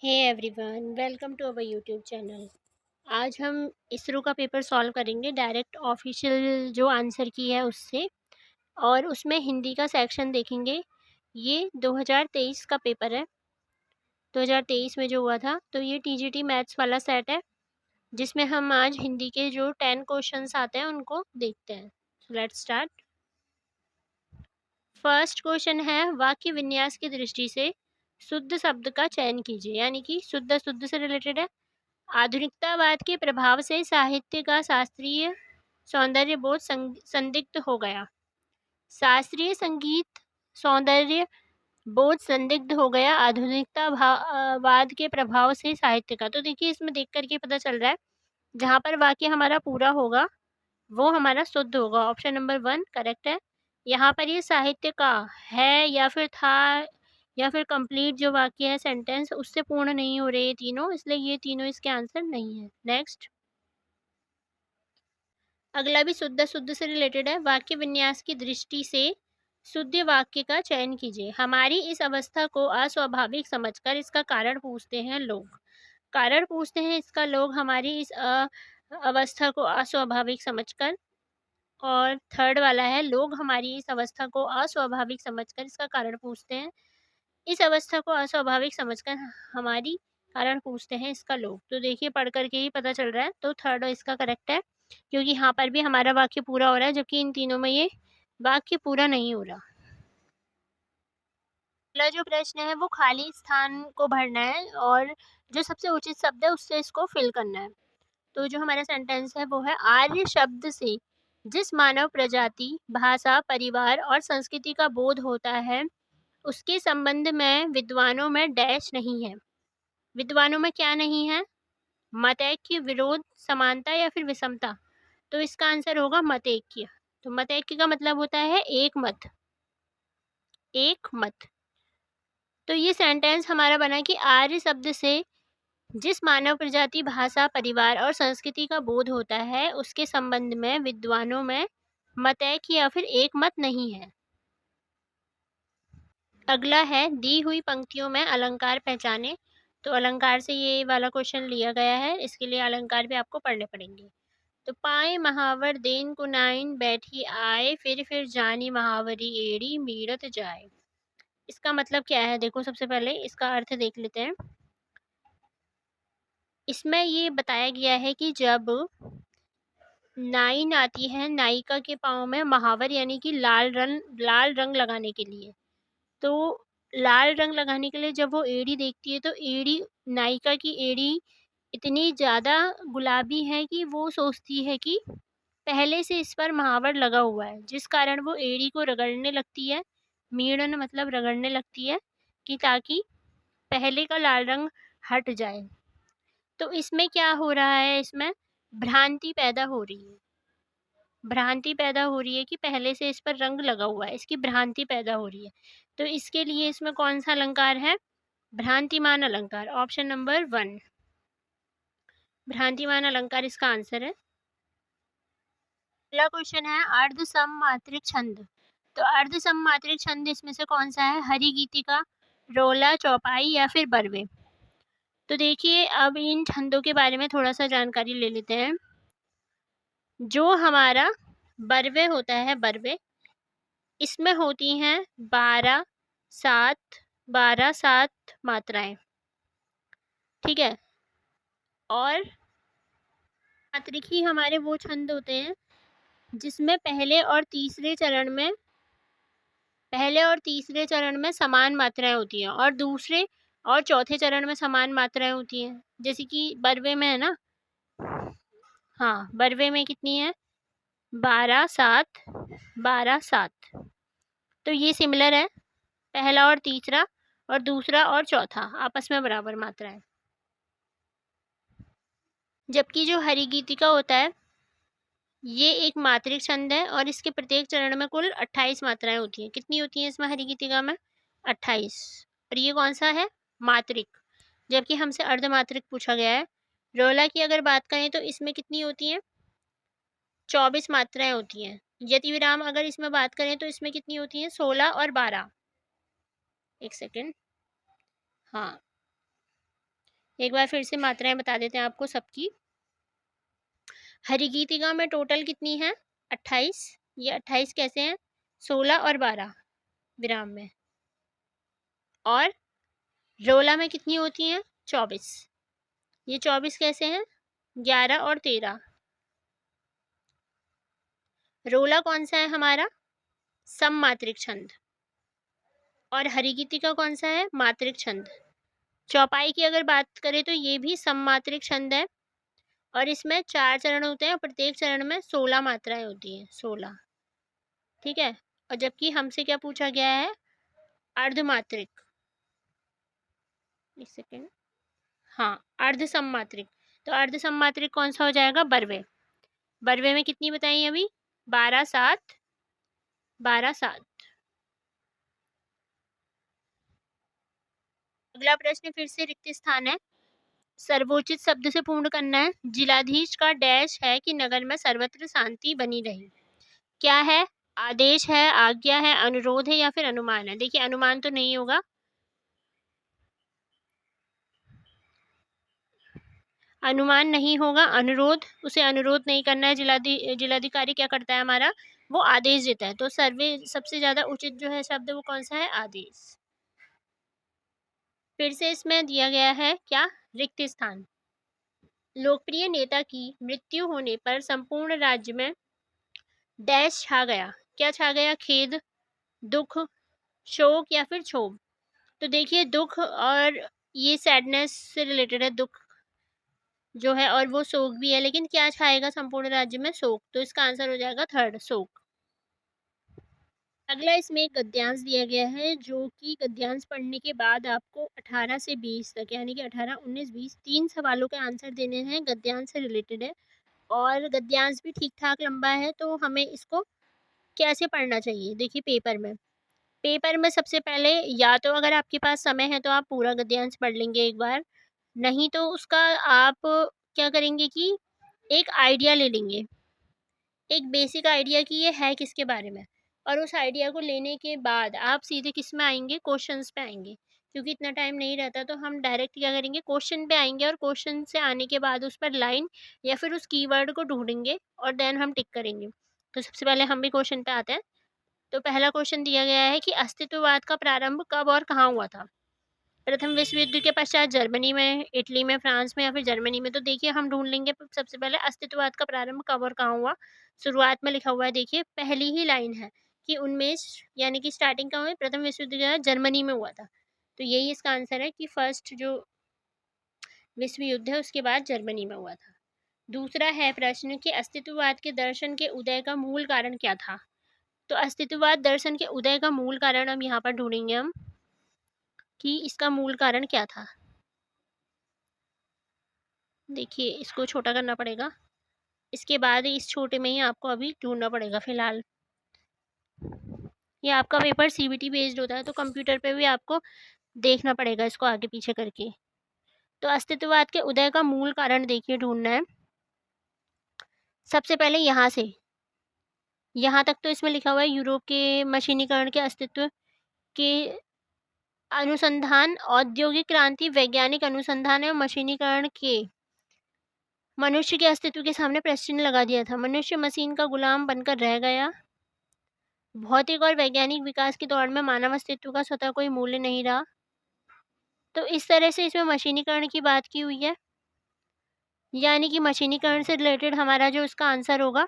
Hey everyone, welcome to our YouTube channel. आज हम इसरो का पेपर सॉल्व करेंगे डायरेक्ट ऑफिशियल जो आंसर की है उससे। और उसमें हिंदी का सेक्शन देखेंगे। ये 2023 का पेपर है। 2023 में जो हुआ था, तो ये टीजीटी मैथ्स वाला सेट है, जिसमें हम आज हिंदी के जो 10 क्वेश्चंस आते हैं उनको देखते हैं। Let's start. फर्स्ट क्वेश्चन है, वाक्य विन्यास की दृष्टि से शुद्ध शब्द का चयन कीजिए। यानी कि शुद्ध शुद्ध से रिलेटेड है। आधुनिकतावाद के प्रभाव से साहित्य का शास्त्रीय सौंदर्य बोध संदिग्ध हो गया। शास्त्रीय संगीत सौंदर्य बोध संदिग्ध हो गया वाद के प्रभाव से साहित्य का। तो देखिए, इसमें देख करके पता चल रहा है जहाँ पर वाक्य हमारा पूरा होगा वो हमारा शुद्ध होगा। ऑप्शन नंबर 1 करेक्ट है। यहाँ पर ये साहित्य का है या फिर था या फिर कंप्लीट जो वाक्य है सेंटेंस उससे पूर्ण नहीं हो रहे ये तीनों, इसलिए ये तीनों इसके आंसर नहीं है। नेक्स्ट, अगला भी शुद्ध शुद्ध से रिलेटेड है। वाक्य विन्यास की दृष्टि से शुद्ध वाक्य का चयन कीजिए। हमारी इस अवस्था को अस्वाभाविक समझकर इसका कारण पूछते हैं लोग। कारण पूछते हैं इसका लोग हमारी इस अवस्था को अस्वाभाविक समझकर। और थर्ड वाला है, लोग हमारी इस अवस्था को अस्वाभाविक समझकर इसका कारण पूछते हैं। इस अवस्था को अस्वाभाविक समझकर हमारी कारण पूछते हैं इसका लोग। तो देखिए, पढ़ करके ही पता चल रहा है, तो थर्ड इसका करेक्ट है, क्योंकि यहाँ पर भी हमारा वाक्य पूरा हो रहा है, जबकि इन तीनों में ये वाक्य पूरा नहीं हो रहा। अगला जो प्रश्न है वो खाली स्थान को भरना है और जो सबसे उचित शब्द है उससे इसको फिल करना है। तो जो हमारा सेंटेंस है वो है, आर्य शब्द से जिस मानव प्रजाति, भाषा, परिवार और संस्कृति का बोध होता है उसके संबंध में विद्वानों में डैश नहीं है। विद्वानों में क्या नहीं है? मतैक्य, विरोध, समानता या फिर विषमता। तो इसका आंसर होगा मतैक्य। तो मतैक्य का मतलब होता है एक मत, एक मत। तो ये सेंटेंस हमारा बना कि आर्य शब्द से जिस मानव प्रजाति, भाषा, परिवार और संस्कृति का बोध होता है उसके संबंध में विद्वानों में मतैक्य या फिर एक मत नहीं है। अगला है, दी हुई पंक्तियों में अलंकार पहचाने। तो अलंकार से ये वाला क्वेश्चन लिया गया है, इसके लिए अलंकार भी आपको पढ़ने पड़ेंगे। तो पाए महावर देन कुनाइन बैठी आए, फिर जानी महावरी एड़ी मीरत जाए। इसका मतलब क्या है? देखो, सबसे पहले इसका अर्थ देख लेते हैं। इसमें ये बताया गया है कि जब नाइन आती है, नायिका के पाँव में महावर यानी कि लाल रंग लगाने के लिए। तो लाल रंग लगाने के लिए जब वो एड़ी देखती है तो एड़ी, नायिका की एड़ी इतनी ज़्यादा गुलाबी है कि वो सोचती है कि पहले से इस पर महावर लगा हुआ है, जिस कारण वो एड़ी को रगड़ने लगती है। मीड़न मतलब रगड़ने लगती है, कि ताकि पहले का लाल रंग हट जाए। तो इसमें क्या हो रहा है? इसमें भ्रांति पैदा हो रही है। भ्रांति पैदा हो रही है कि पहले से इस पर रंग लगा हुआ है, इसकी भ्रांति पैदा हो रही है। तो इसके लिए इसमें कौन सा अलंकार है? भ्रांतिमान अलंकार। ऑप्शन नंबर 1 भ्रांतिमान अलंकार इसका आंसर है। अगला क्वेश्चन है, अर्ध सममात्रिक छंद। तो अर्ध सममात्रिक छंद इसमें से कौन सा है? हरि गीतिका, रोला, चौपाई या फिर बरवे। तो देखिए, अब इन छंदों के बारे में थोड़ा सा जानकारी ले लेते हैं। जो हमारा बरवे होता है, बरवे, इसमें होती हैं 12 7 मात्राएं। ठीक है। और मात्रिक ही हमारे वो छंद होते हैं जिसमें पहले और तीसरे चरण में समान मात्राएं होती हैं और दूसरे और चौथे चरण में समान मात्राएं होती हैं। जैसे कि बरवे में है ना। हाँ, बरवे में कितनी है? 12 7 तो ये सिमिलर है, पहला और तीसरा और दूसरा और चौथा आपस में बराबर मात्रा है। जबकि जो हरिगीतिका होता है ये एक मात्रिक छंद है और इसके प्रत्येक चरण में कुल 28 मात्राएं होती हैं। कितनी होती हैं इसमें हरिगीतिका में? 28। और ये कौन सा है? मात्रिक। जबकि हमसे अर्धमात्रिक पूछा गया है। रोला की अगर बात करें तो इसमें कितनी होती हैं? 24 मात्राएं होती हैं। यति विराम अगर इसमें बात करें तो इसमें कितनी होती हैं? 16 और 12। एक सेकेंड। हाँ, एक बार फिर से मात्राएं बता देते हैं आपको सबकी। हरिगीतिका में टोटल कितनी है? 28। ये 28 कैसे हैं? 16 और 12 विराम में। और रोला में कितनी होती हैं? 24। ये 24 कैसे हैं? 11 और 13। रोला कौन सा है हमारा? सममात्रिक छंद। और हरिगीतिका कौन सा है? मात्रिक छंद। चौपाई की अगर बात करें तो ये भी सममात्रिक छंद है और इसमें 4 चरण होते हैं, प्रत्येक चरण में 16 मात्राएं होती हैं, 16। ठीक है। और जबकि हमसे क्या पूछा गया है? अर्धमात्रिक। एक सेकेंड। हाँ, अर्ध सममात्रिक। तो अर्ध सममात्रिक कौन सा हो जाएगा? बरवे। बरवे में कितनी बताई अभी? 12 7। 12 7। अगला प्रश्न फिर से रिक्त स्थान है, सर्वोचित शब्द से पूर्ण करना है। जिलाधीश का डैश है कि नगर में सर्वत्र शांति बनी रही। क्या है? आदेश है, आज्ञा है, अनुरोध है या फिर अनुमान है? देखिए अनुमान तो नहीं होगा, अनुमान नहीं होगा, अनुरोध, उसे अनुरोध नहीं करना है। जिलाधिकारी क्या करता है हमारा? वो आदेश देता है। तो सबसे ज्यादा उचित जो है शब्द वो कौन सा है? आदेश। फिर से इसमें दिया गया है क्या? रिक्त स्थान। लोकप्रिय नेता की मृत्यु होने पर संपूर्ण राज्य में डैश छा गया। क्या छा गया? खेद, दुख, शोक या फिर क्षोभ? तो देखिए दुख, और ये सैडनेस से रिलेटेड है, दुख जो है, और वो शोक भी है, लेकिन क्या छाएगा संपूर्ण राज्य में? शोक। तो इसका आंसर हो जाएगा थर्ड, शोक। अगला इसमें एक गद्यांश दिया गया है, जो कि गद्यांश पढ़ने के बाद आपको 18 से 20 तक, यानी कि 18 19 20 तीन सवालों के आंसर देने हैं, गद्यांश से रिलेटेड है। और गद्यांश भी ठीक ठाक लंबा है, तो हमें इसको कैसे पढ़ना चाहिए? देखिए पेपर में सबसे पहले, या तो अगर आपके पास समय है तो आप पूरा गद्यांश पढ़ लेंगे एक बार, नहीं तो उसका आप क्या करेंगे कि एक आइडिया ले लेंगे, एक बेसिक आइडिया कि ये है किसके बारे में। और उस आइडिया को लेने के बाद आप सीधे किस में आएंगे? क्वेश्चंस पे आएंगे। क्योंकि इतना टाइम नहीं रहता तो हम डायरेक्ट क्या करेंगे? क्वेश्चन पे आएंगे, और क्वेश्चन से आने के बाद उस पर लाइन या फिर उस कीवर्ड को ढूंढेंगे और देन हम टिक करेंगे। तो सबसे पहले हम भी क्वेश्चन पे आते हैं। तो पहला क्वेश्चन दिया गया है कि अस्तित्ववाद का प्रारंभ कब और कहाँ हुआ था? प्रथम विश्व युद्ध के पश्चात जर्मनी में, इटली में, फ्रांस में या फिर जर्मनी में? तो देखिए हम ढूंढ लेंगे सबसे पहले अस्तित्ववाद का प्रारंभ कब और कहाँ हुआ। शुरुआत में लिखा हुआ है, देखिए पहली ही लाइन है कि उन्मेष, यानी कि स्टार्टिंग का हुआ है, प्रथम विश्व युद्ध जो है जर्मनी में हुआ था। तो यही इसका आंसर है कि फर्स्ट जो विश्व युद्ध है उसके बाद जर्मनी में हुआ था। दूसरा है प्रश्न कि अस्तित्ववाद के दर्शन के उदय का मूल कारण क्या था? तो अस्तित्ववाद दर्शन के उदय का मूल कारण हम यहाँ पर ढूंढेंगे हम, कि इसका मूल कारण क्या था। देखिए इसको छोटा करना पड़ेगा, इसके बाद इस छोटे में ही आपको अभी ढूंढना पड़ेगा फिलहाल। ये आपका पेपर सीबीटी बेस्ड होता है, तो कंप्यूटर पे भी आपको देखना पड़ेगा इसको आगे पीछे करके। तो अस्तित्ववाद के उदय का मूल कारण देखिए ढूंढना है। सबसे पहले यहाँ से यहाँ तक तो इसमें लिखा हुआ है यूरोप के मशीनीकरण के अस्तित्व के अनुसंधान, औद्योगिक क्रांति, वैज्ञानिक अनुसंधान एवं मशीनीकरण के मनुष्य के अस्तित्व के सामने प्रश्न लगा दिया था। मनुष्य मशीन का गुलाम बनकर रह गया। भौतिक और वैज्ञानिक विकास की दौड़ में मानव अस्तित्व का स्वतः कोई मूल्य नहीं रहा। तो इस तरह से इसमें मशीनीकरण की बात की हुई है, यानी कि मशीनीकरण से रिलेटेड हमारा जो इसका आंसर होगा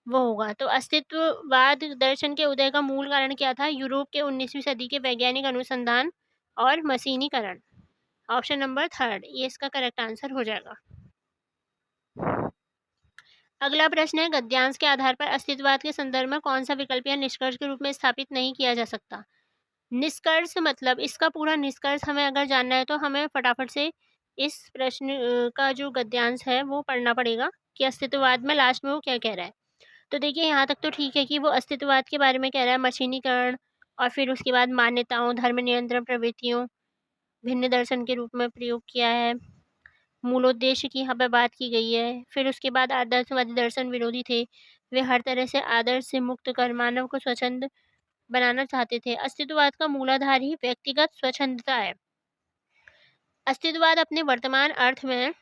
वो होगा। तो अस्तित्ववाद दर्शन के उदय का मूल कारण क्या था? यूरोप के 19वीं सदी के वैज्ञानिक अनुसंधान और मशीनीकरण। ऑप्शन नंबर थर्ड ये इसका करेक्ट आंसर हो जाएगा। अगला प्रश्न है, गद्यांश के आधार पर अस्तित्ववाद के संदर्भ में कौन सा विकल्प या निष्कर्ष के रूप में स्थापित नहीं किया जा सकता? निष्कर्ष मतलब इसका पूरा निष्कर्ष हमें अगर जानना है तो हमें फटाफट से इस प्रश्न का जो गद्यांश है वो पढ़ना पड़ेगा कि अस्तित्ववाद में लास्ट में वो क्या कह रहा है। तो देखिए यहाँ तक तो ठीक है कि वो अस्तित्ववाद के बारे में कह रहा है, मशीनीकरण, और फिर उसके बाद मान्यताओं, धर्म नियंत्रण प्रवृत्तियों, भिन्न दर्शन के रूप में प्रयोग किया है, मूलोद्देश्य की यहाँ पे बात की गई है। फिर उसके बाद आदर्शवादी दर्शन विरोधी थे, वे हर तरह से आदर्श से मुक्त कर मानव को स्वच्छंद बनाना चाहते थे। अस्तित्ववाद का मूलाधार ही व्यक्तिगत स्वच्छंदता है। अस्तित्ववाद अपने वर्तमान अर्थ में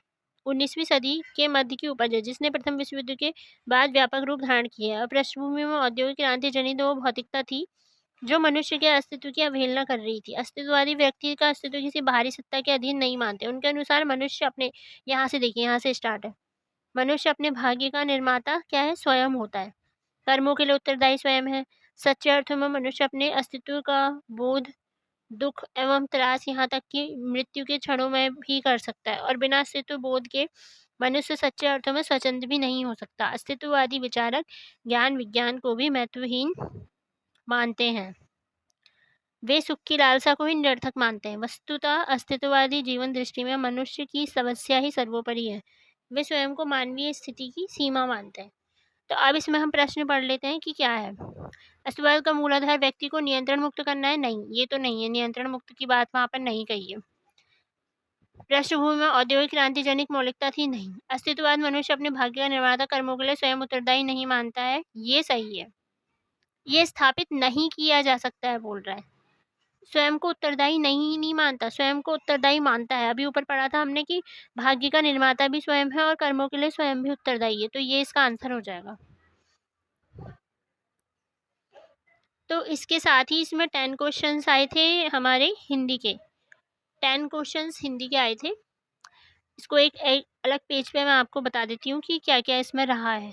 19वीं सदी के मध्य की उपज है, जिसने प्रथम विश्व युद्ध के बाद व्यापक रूप धारण किया है। पृष्ठभूमि में औद्योगिक क्रांति जनित वो भौतिकता थी जो मनुष्य के अस्तित्व की अवहेलना कर रही थी। अस्तित्ववादी व्यक्ति का अस्तित्व किसी बाहरी सत्ता के अधीन नहीं मानते। उनके अनुसार मनुष्य अपने, यहाँ से देखिए, यहाँ से स्टार्ट है, मनुष्य अपने भाग्य का निर्माता क्या है, स्वयं होता है। कर्मों के लिए उत्तरदायी स्वयं है। सच्चे अर्थों में मनुष्य अपने अस्तित्व का बोध दुख एवं त्रास, यहाँ तक कि मृत्यु के क्षणों में भी कर सकता है, और बिना अस्तित्व बोध के मनुष्य सच्चे अर्थों में स्वतंत्र भी नहीं हो सकता। अस्तित्ववादी विचारक ज्ञान विज्ञान को भी महत्वहीन मानते हैं। वे सुख की लालसा को ही निरर्थक मानते हैं। वस्तुतः अस्तित्ववादी जीवन दृष्टि में मनुष्य की समस्या ही सर्वोपरि है। वे स्वयं को मानवीय स्थिति की सीमा मानते हैं। तो अब इसमें हम प्रश्न पढ़ लेते हैं कि क्या है। अस्तित्ववाद का मूलाधार व्यक्ति को नियंत्रण मुक्त करना है? नहीं, ये तो नहीं है, नियंत्रण मुक्त की बात वहां पर नहीं कही है। पृष्ठभूमि में औद्योगिक क्रांति जनित मौलिकता थी? नहीं। अस्तित्ववाद मनुष्य अपने भाग्य का निर्माता, कर्मों के लिए स्वयं उत्तरदायी नहीं मानता है? ये सही है। ये स्थापित नहीं किया जा सकता है बोल रहा है। स्वयं को उत्तरदायी नहीं मानता, स्वयं को उत्तरदायी मानता है। अभी ऊपर पढ़ा था हमने कि भाग्य का निर्माता भी स्वयं है और कर्मों के लिए स्वयं भी उत्तरदायी है, तो ये इसका आंसर हो जाएगा। तो इसके साथ ही इसमें 10 क्वेश्चंस आए थे हमारे हिंदी के, 10 क्वेश्चंस हिंदी के आए थे। इसको एक अलग पेज पे मैं आपको बता देती हूँ कि क्या क्या इसमें रहा है।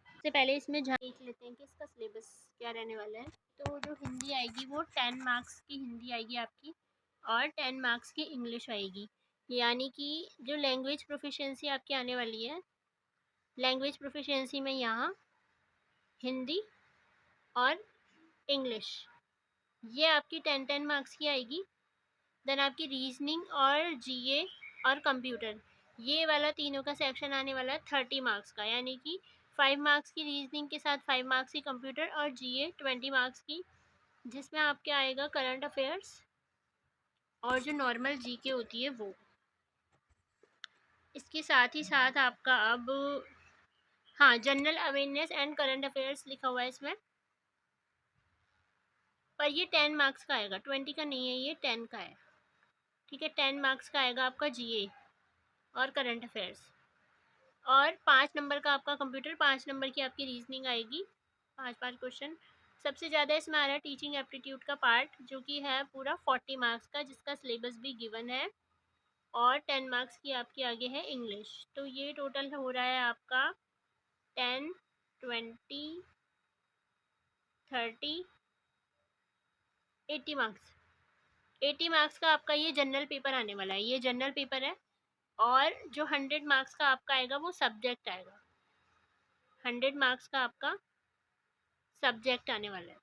सबसे पहले इसमें देख लेते हैं कि इसका सिलेबस क्या रहने वाला है। तो जो हिंदी आएगी वो 10 मार्क्स की हिंदी आएगी आपकी, और 10 मार्क्स की इंग्लिश आएगी। यानी कि जो लैंग्वेज प्रोफिशिएंसी आपकी आने वाली है, लैंग्वेज प्रोफिशिएंसी में यहाँ हिंदी और इंग्लिश, ये आपकी 10 मार्क्स की आएगी। देन आपकी रीजनिंग और जीए और कंप्यूटर, ये वाला तीनों का सेक्शन आने वाला है 30 मार्क्स का। यानी कि 5 मार्क्स की रीजनिंग के साथ 5 मार्क्स की कंप्यूटर, और जीए 20 मार्क्स की, जिसमें आपके आएगा करंट अफेयर्स और जो नॉर्मल जीके होती है वो। इसके साथ ही साथ आपका अब, हाँ, general awareness and current affairs लिखा हुआ है इसमें, पर ये 10 मार्क्स का आएगा, 20 का नहीं है, ये 10 का है। ठीक है, 10 मार्क्स का आएगा आपका जीए और करंट अफेयर्स, और 5 नंबर का आपका कंप्यूटर, 5 नंबर की आपकी रीजनिंग आएगी, 5 क्वेश्चन। सबसे ज़्यादा इसमें आ रहा है टीचिंग एप्टीट्यूड का पार्ट, जो कि है पूरा 40 मार्क्स का, जिसका सिलेबस भी गिवन है, और 10 मार्क्स की आपकी आगे है इंग्लिश। तो ये टोटल हो रहा है आपका 10, 20, 30, 80 मार्क्स। 80 मार्क्स का आपका ये जनरल पेपर आने वाला है, ये जनरल पेपर है। और जो 100 मार्क्स का आपका आएगा वो सब्जेक्ट आएगा, 100 मार्क्स का आपका सब्जेक्ट आने वाला है।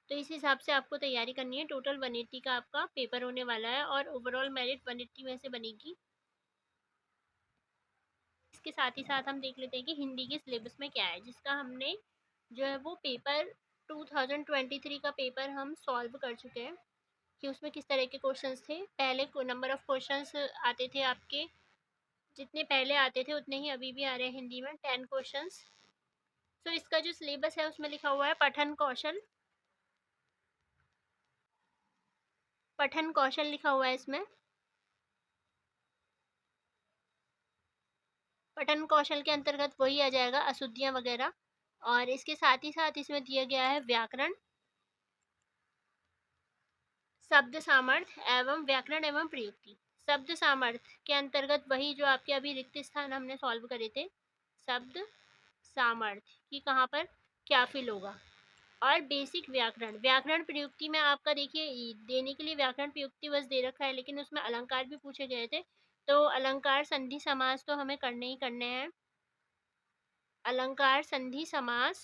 तो इस हिसाब से आपको तैयारी करनी है। टोटल 180 का आपका पेपर होने वाला है, और ओवरऑल मेरिट 180 में से बनेगी। इसके साथ ही साथ हम देख लेते हैं कि हिंदी के सिलेबस में क्या है, जिसका हमने जो है वो पेपर 2023 का पेपर हम सॉल्व कर चुके हैं, कि उसमें किस तरह के क्वेश्चंस थे। पहले को नंबर ऑफ क्वेश्चंस आते थे आपके, जितने पहले आते थे उतने ही अभी भी आ रहे हैं हिंदी में, 10 क्वेश्चंस। तो इसका जो सिलेबस है उसमें लिखा हुआ है पठन कौशल, पठन कौशल लिखा हुआ है इसमें। पठन कौशल के अंतर्गत वही आ जाएगा, अशुद्धियाँ वगैरह। और इसके साथ ही साथ इसमें दिया गया है व्याकरण, शब्द सामर्थ्य एवं व्याकरण एवं प्रयुक्ति। शब्द सामर्थ्य के अंतर्गत वही जो आपके अभी रिक्त स्थान हमने सॉल्व करे थे, शब्द सामर्थ्य कि कहाँ पर क्या फिल होगा। और बेसिक व्याकरण, व्याकरण प्रयुक्ति में आपका देखिए देने के लिए व्याकरण प्रयुक्ति बस दे रखा है, लेकिन उसमें अलंकार भी पूछे गए थे। तो अलंकार संधि समास तो हमें करने ही करने हैं। अलंकार संधि समास,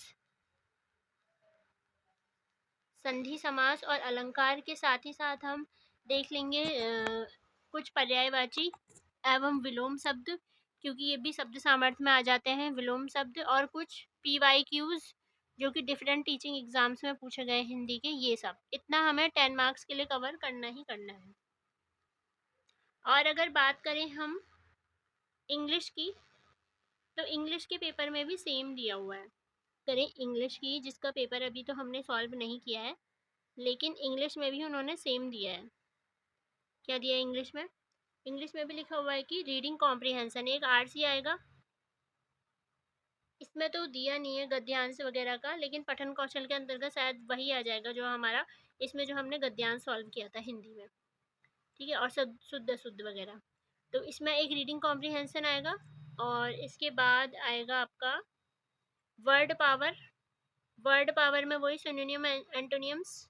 संधि समास और अलंकार के साथ ही साथ हम देख लेंगे कुछ पर्यायवाची एवं विलोम शब्द, क्योंकि ये भी शब्द सामर्थ्य में आ जाते हैं विलोम शब्द। और कुछ PYQs जो कि डिफरेंट टीचिंग एग्जाम्स में पूछे गए हिंदी के, ये सब इतना हमें 10 मार्क्स के लिए कवर करना ही करना है। और अगर बात करें हम इंग्लिश की, तो इंग्लिश के पेपर में भी सेम दिया हुआ है। करें इंग्लिश की, जिसका पेपर अभी तो हमने सॉल्व नहीं किया है, लेकिन इंग्लिश में भी उन्होंने सेम दिया है। क्या दिया है इंग्लिश में? इंग्लिश में भी लिखा हुआ है कि रीडिंग कॉम्प्रिहेंशन एक आरसी आएगा। इसमें तो दिया नहीं है गद्यांश वगैरह का, लेकिन पठन कौशल के अंतर्गत शायद वही आ जाएगा जो हमारा इसमें जो हमने गद्यांश सॉल्व किया था हिंदी में। ठीक है, और शुद्ध शुद्ध वगैरह। तो इसमें एक रीडिंग कॉम्प्रिहेंशन आएगा, और इसके बाद आएगा आपका वर्ड पावर। वर्ड पावर में वही सिनोनिम एंटोनियम्स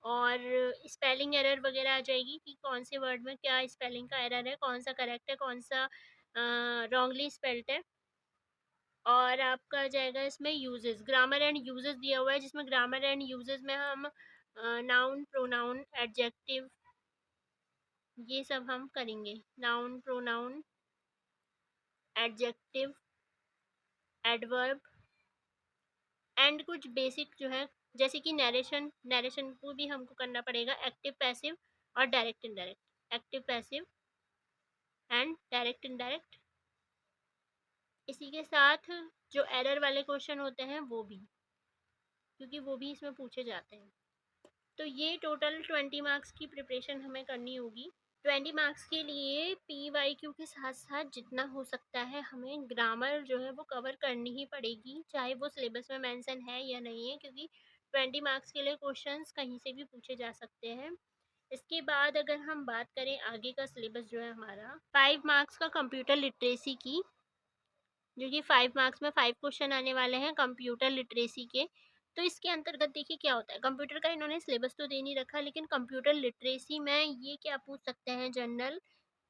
और स्पेलिंग एरर वगैरह आ जाएगी कि कौन से वर्ड में क्या स्पेलिंग का एरर है, कौन सा करेक्ट है, कौन सा रॉन्गली स्पेल्ड है। और आपका जाएगा इसमें यूजेस, ग्रामर एंड यूजेस दिया हुआ है, जिसमें ग्रामर एंड यूजेस में हम नाउन, प्रोनाउन, एडजेक्टिव, ये सब हम करेंगे। Noun, pronoun, adjective, adverb and कुछ बेसिक जो है, जैसे कि नरेशन, नरेशन को भी हमको करना पड़ेगा, एक्टिव, पैसिव और direct indirect. Active, passive and direct indirect. इसी के साथ जो एरर वाले क्वेश्चन होते हैं वो भी, क्योंकि वो भी इसमें पूछे जाते हैं। तो ये टोटल 20 मार्क्स की प्रिपरेशन हमें करनी होगी। 20 मार्क्स के लिए PYQ के साथ साथ जितना हो सकता है हमें ग्रामर जो है वो कवर करनी ही पड़ेगी, चाहे वो सिलेबस में मेंशन है या नहीं है, क्योंकि 20 मार्क्स के लिए क्वेश्चंस कहीं से भी पूछे जा सकते हैं। इसके बाद अगर हम बात करें आगे का सिलेबस जो है हमारा 5 मार्क्स का कंप्यूटर लिटरेसी की, जो कि 5 मार्क्स में 5 क्वेश्चन आने वाले हैं कंप्यूटर लिटरेसी के। तो इसके अंतर्गत देखिए क्या होता है, कंप्यूटर का इन्होंने सिलेबस तो दे नहीं रखा, लेकिन कंप्यूटर लिटरेसी में ये क्या पूछ सकते हैं जनरल,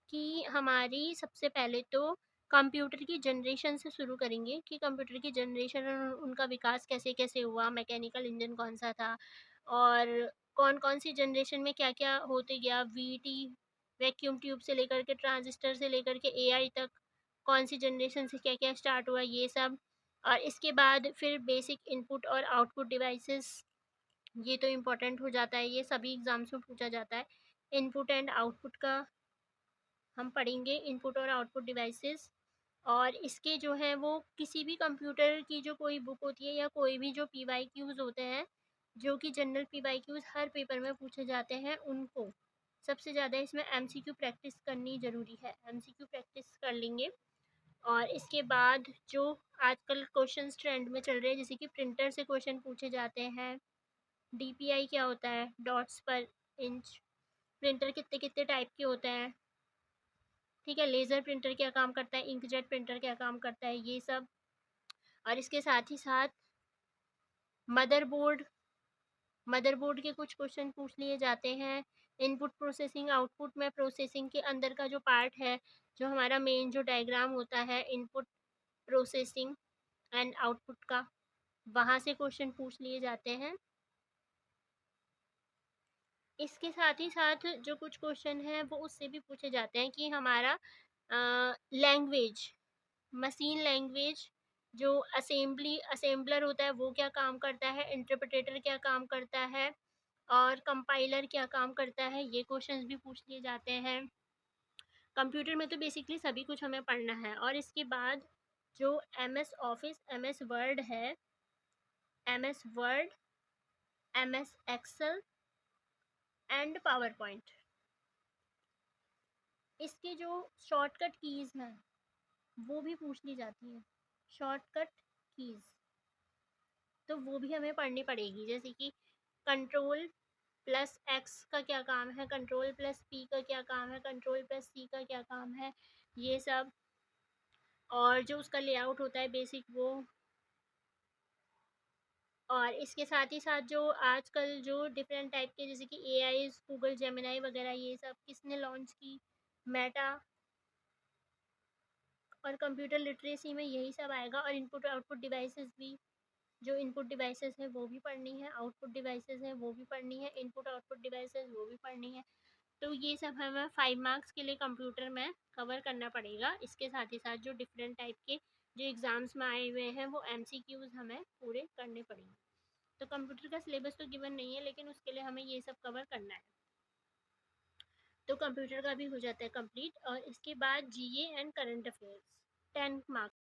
कि हमारी सबसे पहले तो कंप्यूटर की जनरेशन से शुरू करेंगे कि कंप्यूटर की जनरेशन और उनका विकास कैसे कैसे हुआ, मैकेनिकल इंजन कौन सा था, और कौन कौन सी जनरेशन में क्या क्या होते गया, वीटी वैक्यूम ट्यूब से लेकर के ट्रांजिस्टर से लेकर के एआई तक, कौन सी जनरेशन से क्या क्या स्टार्ट हुआ, ये सब। और इसके बाद फिर बेसिक इनपुट और आउटपुट डिवाइसेस, ये तो इम्पोर्टेंट हो जाता है, ये सभी एग्जाम्स में पूछा जाता है। इनपुट एंड आउटपुट का हम पढ़ेंगे, इनपुट और आउटपुट डिवाइसेस। और इसके जो है वो किसी भी कंप्यूटर की जो कोई बुक होती है या कोई भी जो PYQs होते हैं, जो कि जनरल PYQs हर पेपर में पूछे जाते हैं, उनको सबसे ज़्यादा इसमें MCQ प्रैक्टिस करनी ज़रूरी है। MCQ प्रैक्टिस कर लेंगे। और इसके बाद जो आजकल क्वेश्चंस ट्रेंड में चल रहे हैं, जैसे कि प्रिंटर से क्वेश्चन पूछे जाते हैं। DPI क्या होता है, डॉट्स पर इंच। प्रिंटर कितने कितने टाइप के होते हैं, ठीक है, लेज़र प्रिंटर क्या काम करता है, इंकजेट प्रिंटर क्या काम करता है, ये सब। और इसके साथ ही साथ मदरबोर्ड, मदरबोर्ड के कुछ क्वेश्चन पूछ लिए जाते हैं। इनपुट प्रोसेसिंग, आउटपुट में प्रोसेसिंग के अंदर का जो पार्ट है, जो हमारा मेन जो डायग्राम होता है इनपुट, प्रोसेसिंग एंड आउटपुट का, वहाँ से क्वेश्चन पूछ लिए जाते हैं। इसके साथ ही साथ जो कुछ क्वेश्चन है वो उससे भी पूछे जाते हैं कि हमारा लैंग्वेज, मशीन लैंग्वेज, जो असेंबलर होता है वो क्या काम करता है, इंटरप्रेटर क्या काम करता है, और कंपाइलर क्या काम करता है, ये क्वेश्चंस भी पूछ लिए जाते हैं। कंप्यूटर में तो बेसिकली सभी कुछ हमें पढ़ना है। और इसके बाद जो MS ऑफिस, MS वर्ड है, MS word, MS Excel and PowerPoint, इसके जो शॉर्टकट कीज़ हैं वो भी पूछ ली जाती है। शॉर्टकट कीज़ तो वो भी हमें पढ़नी पड़ेगी, जैसे कि कंट्रोल प्लस एक्स का क्या काम है, कंट्रोल प्लस पी का क्या काम है, कंट्रोल प्लस सी का क्या काम है, ये सब। और जो उसका लेआउट होता है बेसिक वो। और इसके साथ ही साथ जो आजकल जो डिफरेंट टाइप के, जैसे कि AI, गूगल जेमिनाई वगैरह, ये सब किसने लॉन्च की, मेटा। और कंप्यूटर लिटरेसी में यही सब आएगा। और इनपुट आउटपुट डिवाइसेस भी, जो इनपुट डिवाइसेस है वो भी पढ़नी है, आउटपुट डिवाइसेस है वो भी पढ़नी है, इनपुट आउटपुट डिवाइसेस वो भी पढ़नी है। तो ये सब हमें 5 मार्क्स के लिए कंप्यूटर में कवर करना पड़ेगा। इसके साथ ही साथ जो डिफरेंट टाइप के जो एग्ज़ाम्स में आए हुए हैं वो MCQs हमें पूरे करने पड़ेंगे। तो कंप्यूटर का सिलेबस तो गिवन नहीं है, लेकिन उसके लिए हमें ये सब कवर करना है। तो कंप्यूटर का भी हो जाता है कंप्लीट। और इसके बाद GA and current affairs 10 marks